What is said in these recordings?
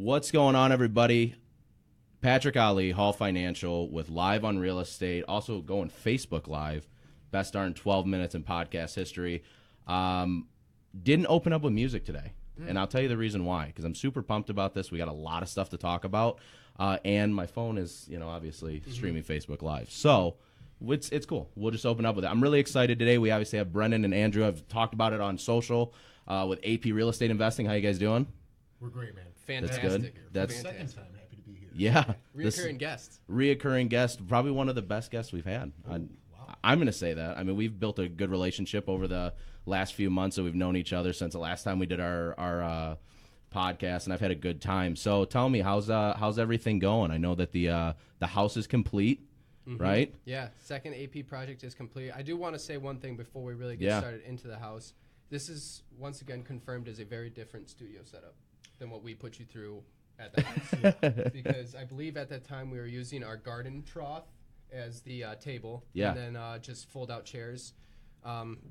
What's going on, everybody? Patrick Ali, Hall Financial, with Live on Real Estate. Also going Facebook Live. Best darn 12 minutes in podcast history. Didn't open up with music today. And I'll tell you the reason why, because I'm super pumped about this. We got a lot of stuff to talk about. And my phone is, obviously streaming Facebook Live. So it's cool. We'll just open up with it. I'm really excited today. We obviously have Brendan and Andrew. I've talked about it on social with AP Real Estate Investing. How you guys doing? We're great, man. Fantastic. That's good. That's the second time. Happy to be here. Yeah. Reoccurring guest. Probably one of the best guests we've had. Wow. I'm going to say that. I mean, we've built a good relationship over the last few months that we've known each other since the last time we did our podcast, and I've had a good time. So tell me, how's everything going? I know that the house is complete, right? Yeah, second AP project is complete. I do want to say one thing before we really get started into the house. This is, once again, confirmed as a very different studio setup than what we put you through at the house. Because I believe at that time we were using our garden trough as the table, and then just fold-out chairs.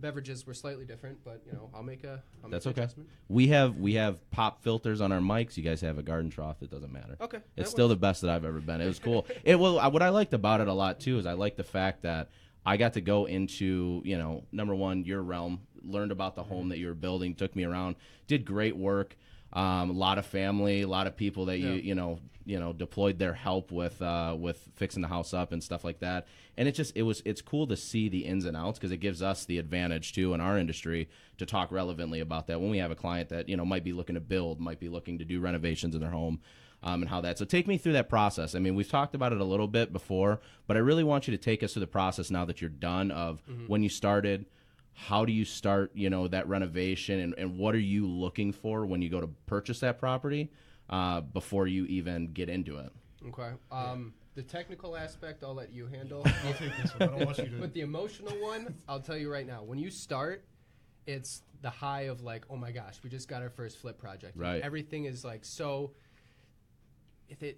Beverages were slightly different, but I'll make That's okay. adjustment. We have pop filters on our mics. You guys have a garden trough. It doesn't matter. Okay, it's still the best that I've ever been. It was cool. What I liked about it a lot too is I like the fact that I got to go into number one, your realm, learned about the home that you were building, took me around, did great work. A lot of family, a lot of people that you deployed their help with fixing the house up and stuff like that. And it's cool to see the ins and outs, because it gives us the advantage too in our industry to talk relevantly about that when we have a client that might be looking to build, might be looking to do renovations in their home, and how that. So take me through that process. I mean, we've talked about it a little bit before, but I really want you to take us through the process now that you're done of when you started. How do you start, that renovation, and what are you looking for when you go to purchase that property before you even get into it? Okay. The technical aspect, I'll let you handle. I'll take this one. I don't want you to. But the emotional one, I'll tell you right now. When you start, it's the high of like, oh my gosh, we just got our first flip project. Right. And everything is like so.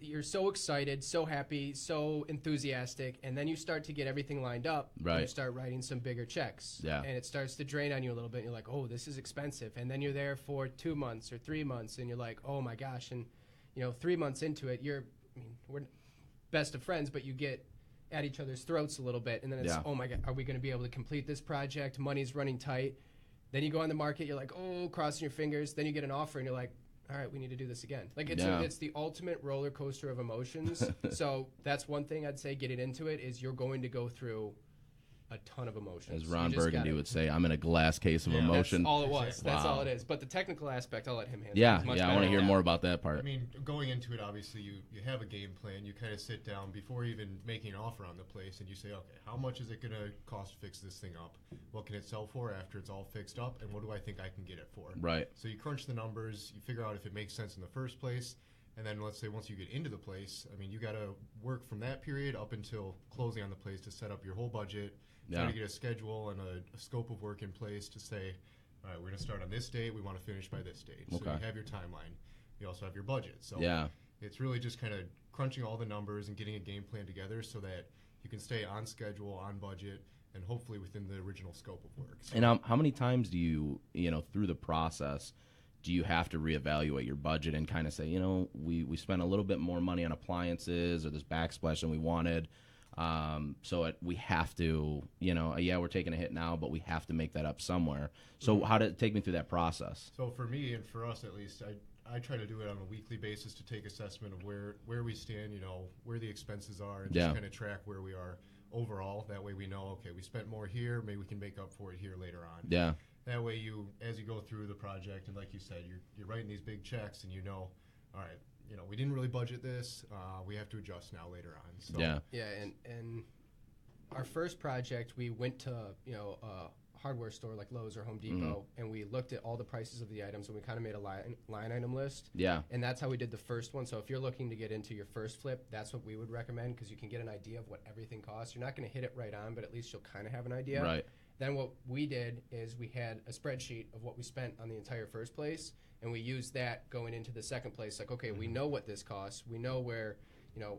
You're so excited, so happy, so enthusiastic, and then you start to get everything lined up. Right. And you start writing some bigger checks. Yeah. And it starts to drain on you a little bit. And you're like, oh, this is expensive. And then you're there for 2 months or 3 months, and you're like, oh my gosh. And 3 months into it, we're best of friends, but you get at each other's throats a little bit, and then it's, oh my God, are we going to be able to complete this project? Money's running tight. Then you go on the market, you're like, oh, crossing your fingers. Then you get an offer, and you're like, all right, we need to do this again. Like it's the ultimate roller coaster of emotions. So that's one thing I'd say getting into it is you're going to go through a ton of emotions. As Ron Burgundy would say, I'm in a glass case of emotion. That's all it was. Wow. That's all it is. But the technical aspect, I'll let him handle. Yeah, I want to hear more about that part. I mean, going into it, obviously, you have a game plan. You kind of sit down before even making an offer on the place, and you say, okay, how much is it going to cost to fix this thing up? What can it sell for after it's all fixed up? And what do I think I can get it for? Right. So you crunch the numbers. You figure out if it makes sense in the first place. And then let's say once you get into the place, I mean, you got to work from that period up until closing on the place to set up your whole budget. Try to get a schedule and a scope of work in place to say, all right, we're going to start on this date. We want to finish by this date. So you have your timeline. You also have your budget. So it's really just kind of crunching all the numbers and getting a game plan together so that you can stay on schedule, on budget, and hopefully within the original scope of work. So, and how many times do you, through the process, do you have to reevaluate your budget and kind of say, we spent a little bit more money on appliances or this backsplash than we wanted? We have to, we're taking a hit now, but we have to make that up somewhere. So how did it take me through that process? So for me, and for us at least, I try to do it on a weekly basis to take assessment of where we stand, where the expenses are, and just kind of track where we are overall. That way we know, okay, we spent more here, maybe we can make up for it here later on. Yeah. That way as you go through the project, and like you said, you're writing these big checks, and all right, we didn't really budget this. We have to adjust now later on. So. Yeah, and our first project, we went to a hardware store like Lowe's or Home Depot, and we looked at all the prices of the items, and we kind of made a line item list. Yeah. And that's how we did the first one. So if you're looking to get into your first flip, that's what we would recommend, because you can get an idea of what everything costs. You're not going to hit it right on, but at least you'll kind of have an idea. Right. Then what we did is we had a spreadsheet of what we spent on the entire first place, and we used that going into the second place. Like, okay, we know what this costs. We know where,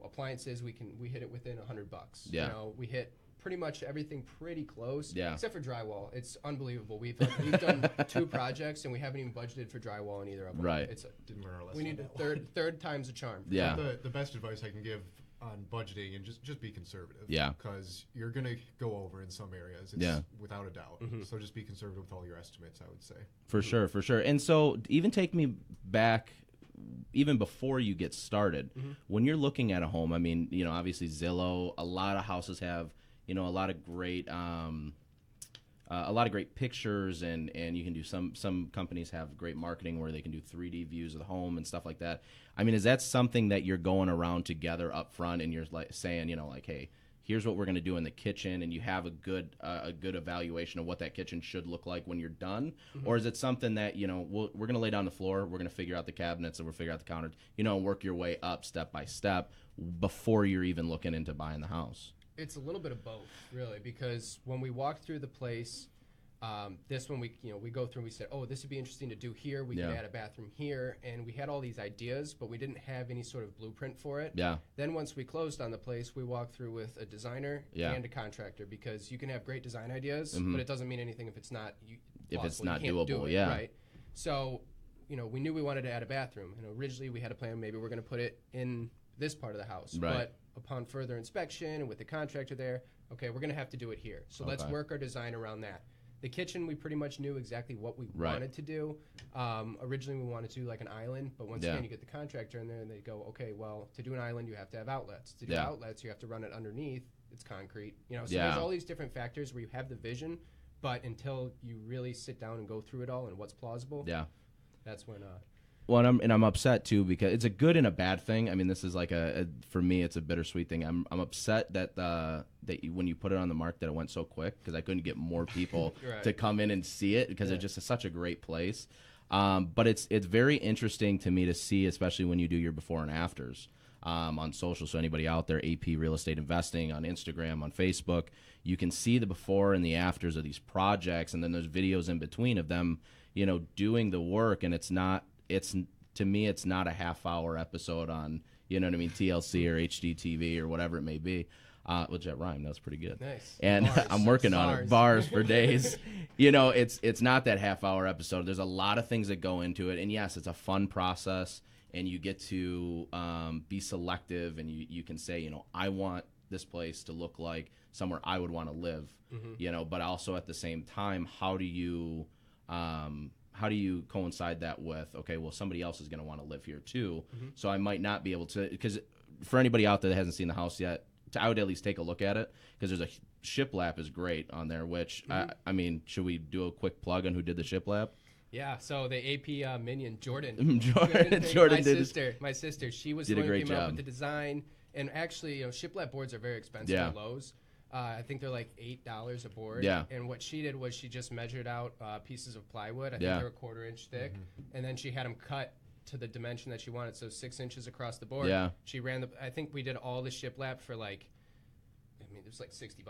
appliances, we hit it within $100. Yeah. We hit pretty much everything pretty close. Yeah. Except for drywall. It's unbelievable. We've done 2 projects and we haven't even budgeted for drywall in either of them. Right. Didn't learn our lesson. We need a third time's a charm. Yeah. The best advice I can give on budgeting, and just be conservative. Yeah. Because you're gonna go over in some areas. Yeah. Without a doubt. So just be conservative with all your estimates, I would say. For sure, for sure. And so even take me back, even before you get started, when you're looking at a home, I mean, you know, obviously Zillow, a lot of houses have, you know, a lot of great pictures, and you can do some companies have great marketing where they can do 3D views of the home and stuff like that. I mean, is that something that you're going around together up front and you're like saying, you know, like, hey, here's what we're going to do in the kitchen, and you have a good evaluation of what that kitchen should look like when you're done? Or is it something that, you know, we're going to lay down the floor, we're going to figure out the cabinets, and we'll figure out the counter, you know, and work your way up step by step before you're even looking into buying the house? It's a little bit of both, really, because when we walk through the place, this one we go through and we said, oh, this would be interesting to do here. We could add a bathroom here, and we had all these ideas, but we didn't have any sort of blueprint for it. Yeah. Then once we closed on the place, we walked through with a designer and a contractor, because you can have great design ideas, but it doesn't mean anything if it's not doable. Do it, yeah. Right. So, you know, we knew we wanted to add a bathroom, and originally we had a plan. Maybe we're going to put it in this part of the house, right. But upon further inspection and with the contractor there, okay, we're going to have to do it here. So let's work our design around that. The kitchen, we pretty much knew exactly what we wanted to do. Originally, we wanted to do like an island, but once again, you get the contractor in there and they go, okay, well, to do an island, you have to have outlets. To do outlets, you have to run it underneath. It's concrete. You know, so there's all these different factors where you have the vision, but until you really sit down and go through it all and what's plausible, that's when... Well, and I'm upset too, because it's a good and a bad thing. I mean, this is like for me, it's a bittersweet thing. I'm upset that when you put it on the market that it went so quick, because I couldn't get more people to come in and see it, because it's just such a great place. But it's very interesting to me to see, especially when you do your before and afters on social. So anybody out there, AP Real Estate Investing on Instagram, on Facebook, you can see the before and the afters of these projects, and then there's videos in between of them, you know, doing the work, and to me, it's not a half-hour episode on, you know what I mean, TLC or HGTV or whatever it may be. Which that rhymed, that was pretty good. Nice. And bars. I'm working on it, bars for days. You know, it's not that half-hour episode. There's a lot of things that go into it, and yes, it's a fun process, and you get to be selective, and you can say, you know, I want this place to look like somewhere I would want to live, you know, but also at the same time, how do you coincide that with, okay, well, somebody else is going to want to live here too, so I might not be able to, because for anybody out there that hasn't seen the house yet, I would at least take a look at it, because there's a shiplap is great on there, which, I mean, should we do a quick plug on who did the shiplap? Yeah, so the AP minion, Jordan. My sister, she was did the a one who great came up job with the design, and actually, you know, shiplap boards are very expensive at Lowe's. I think they're like $8 a board. Yeah. And what she did was she just measured out pieces of plywood. I think they're 1/4 inch thick. And then she had them cut to the dimension that she wanted, so 6 inches across the board. Yeah. She ran I think we did all the shiplap for like, I mean, it was like $60.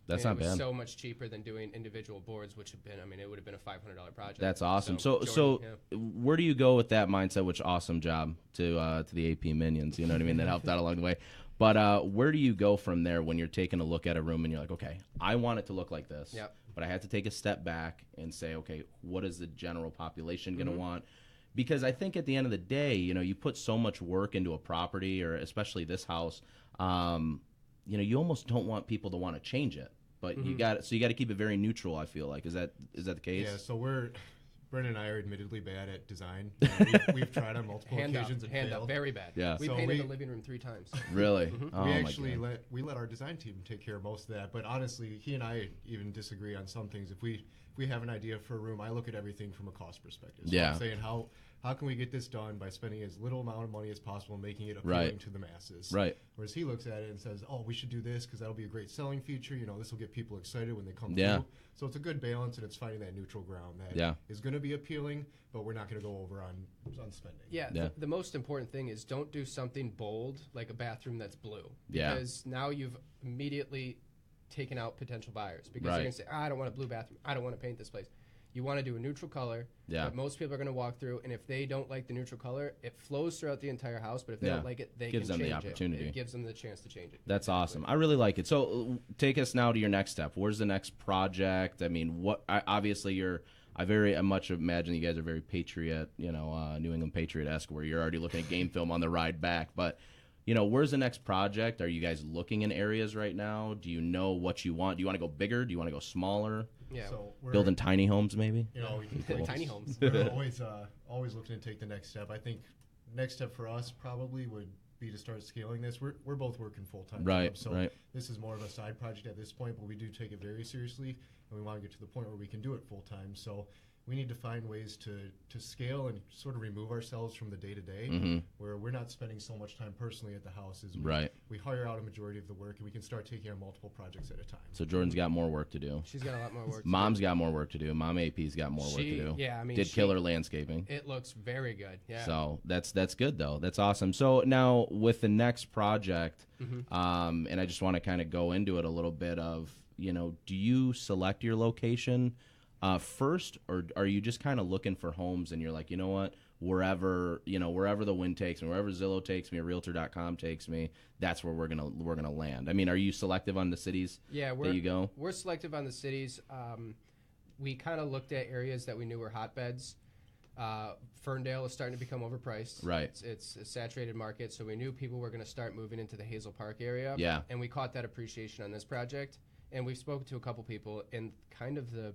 That's not bad. It was so much cheaper than doing individual boards, which have been, I mean, it would have been a $500 project. That's awesome. So Jordan, where do you go with that mindset? Which awesome job to the AP minions. You know what I mean? That helped out along the way. But where do you go from there when you're taking a look at a room and you're like, okay, I want it to look like this, but I had to take a step back and say, okay, what is the general population going to want? Because I think at the end of the day, you know, you put so much work into a property, or especially this house, you know, you almost don't want people to want to change it. But you got to keep it very neutral, I feel like. Is that the case? Yeah, so Brendan and I are admittedly bad at design. We've tried on multiple occasions and failed. failed. Very bad. Yeah. We painted the living room 3 times. Really? Oh, we actually let our design team take care of most of that. But honestly, he and I even disagree on some things. If we have an idea for a room, I look at everything from a cost perspective. So I'm saying how can we get this done by spending as little amount of money as possible and making it appealing to the masses. Right. Whereas he looks at it and says, oh, we should do this because that'll be a great selling feature. You know, this will get people excited when they come through. So it's a good balance, and it's finding that neutral ground that is going to be appealing, but we're not going to go over on spending. Yeah. The most important thing is don't do something bold like a bathroom that's blue. Yeah. Because now you've immediately taken out potential buyers, because they're going to say, I don't want a blue bathroom. I don't want to paint this place. you want to do a neutral color that most people are going to walk through, and if they don't like the neutral color, it flows throughout the entire house, but if they don't like it, they gives can them change the opportunity. It gives them the chance to change it. That's awesome. I really like it. So take us now to your next step. Where's the next project? I mean, obviously I very much imagine you guys are very Patriot, New England Patriot-esque, where you're already looking at game film on the ride back. But, where's the next project? Are you guys looking in areas right now? Do you know what you want? Do you want to go bigger? Do you want to go smaller? Yeah. So Building tiny homes, maybe? Tiny homes. We're always looking to take the next step. I think next step for us probably would be to start scaling this. We're both working full-time jobs, so this is more of a side project at this point, but we do take it very seriously, and we want to get to the point where we can do it full-time. So we need to find ways to scale and sort of remove ourselves from the day-to-day, where we're not spending so much time personally at the house. We hire out a majority of the work, and we can start taking on multiple projects at a time. So Jordan's got more work to do. She's got a lot more work. Mom's got more work to do. Mom AP's got more work to do. Yeah, I mean, did killer landscaping. It looks very good. Yeah. So that's good though. That's awesome. So now with the next project, and I just want to kind of go into it a little bit of, do you select your location first, or are you just kind of looking for homes and you're like, you know what, wherever the wind takes me, wherever Zillow takes me or Realtor.com takes me, that's where we're gonna land. I mean, are you selective on the cities that you go? We're selective on the cities. We kind of looked at areas that we knew were hotbeds. Ferndale is starting to become overpriced. Right. It's a saturated market, so we knew people were going to start moving into the Hazel Park area. Yeah. And we caught that appreciation on this project. And we've spoken to a couple people, and kind of the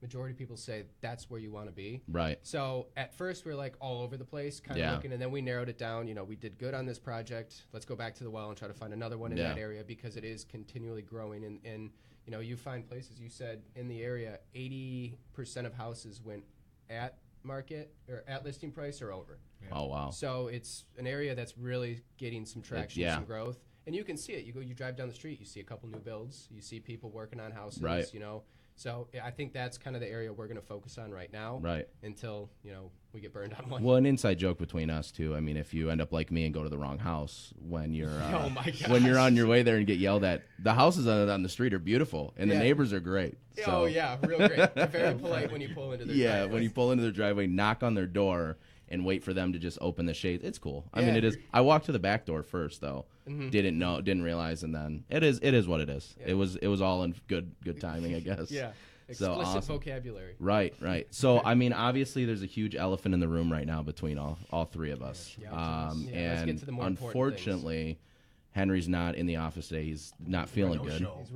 majority of people say that's where you want to be. Right. So at first we were like all over the place, kind of looking, and then we narrowed it down. We did good on this project. Let's go back to the well and try to find another one in that area, because it is continually growing. And you find places, you said in the area, 80% of houses went at market or at listing price or over. Yeah. Oh, wow. So it's an area that's really getting some traction, some growth. And you can see it. You drive down the street, you see a couple new builds, you see people working on houses, So I think that's kind of the area we're going to focus on right now. Right. Until, we get burned on one. Well, an inside joke between us too. I mean, if you end up like me and go to the wrong house when you're when you're on your way there and get yelled at, the houses on the street are beautiful and the neighbors are great. So. Oh yeah, real great. They're very polite when you pull into their driveway. When you pull into their driveway, knock on their door and wait for them to just open the shades. It's cool. I mean, it is. I walked to the back door first though. Didn't realize, and then it is what it is. Yeah. It was all in good timing, I guess. Yeah. Explicit vocabulary. Right. So, I mean, obviously, there's a huge elephant in the room right now between all three of us. And let's get to the more unfortunately, Henry's not in the office today. He's not feeling good. He's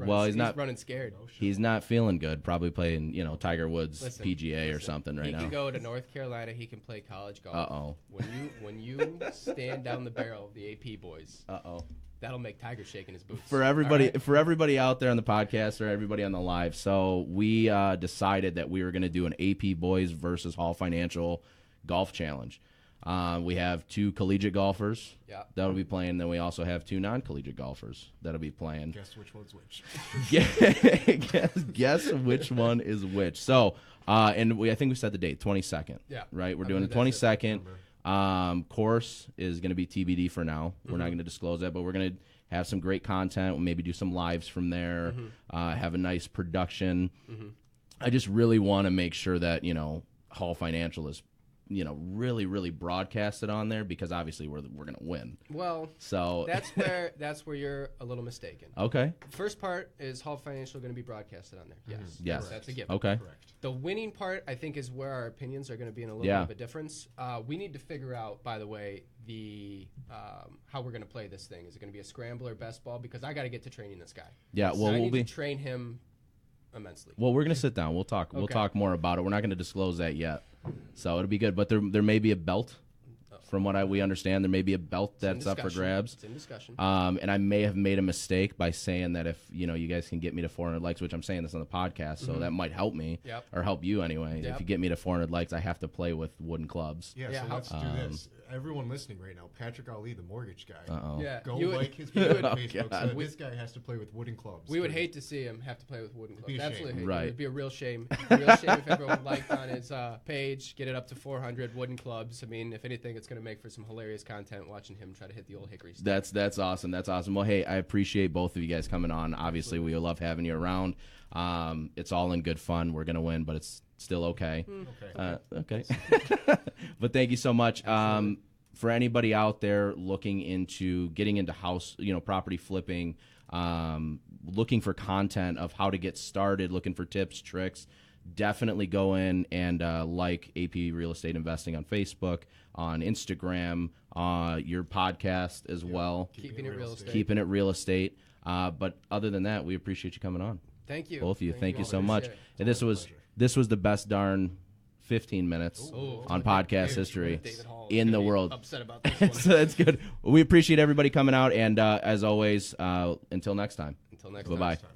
running scared. He's not feeling good. Probably playing, Tiger Woods PGA or something right now. He can go to North Carolina. He can play college golf. Uh-oh. When you stand down the barrel of the AP boys. Uh-oh. That'll make Tiger shake in his boots. For everybody out there on the podcast or everybody on the live, so we decided that we were going to do an AP Boys versus Hall Financial golf challenge. We have 2 collegiate golfers that'll be playing. Then we also have 2 non-collegiate golfers that'll be playing. Guess which one's which. Guess which one is which. So, I think we set the date, 22nd. Yeah. Right? We're doing the 22nd. Course is going to be TBD for now. We're not going to disclose that, but we're going to have some great content. We'll maybe do some lives from there, have a nice production. I just really want to make sure that, Hall Financial is, really, really broadcasted on there, because obviously we're going to win. Well, so that's where you're a little mistaken. Okay. First part is Hall Financial going to be broadcasted on there. Yes. That's a given. Okay. Correct. The winning part, I think, is where our opinions are going to be in a little bit of a difference. We need to figure out, by the way, how we're going to play this thing. Is it going to be a scramble or best ball? Because I got to get to training this guy. Yeah. Well, I need to train him immensely. Well, we're going to sit down. We'll talk. We'll talk more about it. We're not going to disclose that yet. So it'll be good. But there may be a belt. From what we understand, there may be a belt that's up for grabs. It's in discussion. And I may have made a mistake by saying that if you guys can get me to 400 likes, which I'm saying this on the podcast, so that might help me or help you anyway. If you get me to 400 likes, I have to play with wooden clubs. So let's do this. Everyone listening right now, Patrick Ali, the mortgage guy. Go like his page on Facebook. So this guy has to play with wooden clubs. We would hate to see him have to play with wooden clubs. Absolutely hate. Right. It would be a real shame. If everyone liked on his page, get it up to 400 wooden clubs. I mean, if anything, it's going going to make for some hilarious content watching him try to hit the old hickory stick. That's awesome. That's awesome. Well, hey, I appreciate both of you guys coming on. Obviously, we love having you around. It's all in good fun. We're going to win, but it's still okay. Okay. But thank you so much. For anybody out there looking into getting into house, property flipping, looking for content of how to get started, looking for tips, tricks, definitely go in and like AP Real Estate Investing on Facebook, on Instagram, your podcast as well. Keeping it real estate. Keeping it real estate. But other than that, we appreciate you coming on. Thank you. Both of you. Thank you so much. Appreciate it. And this was the best darn 15 minutes on podcast history in the world. Upset about this one. So that's good. We appreciate everybody coming out, and as always, until next time. Until next Bye-bye. time.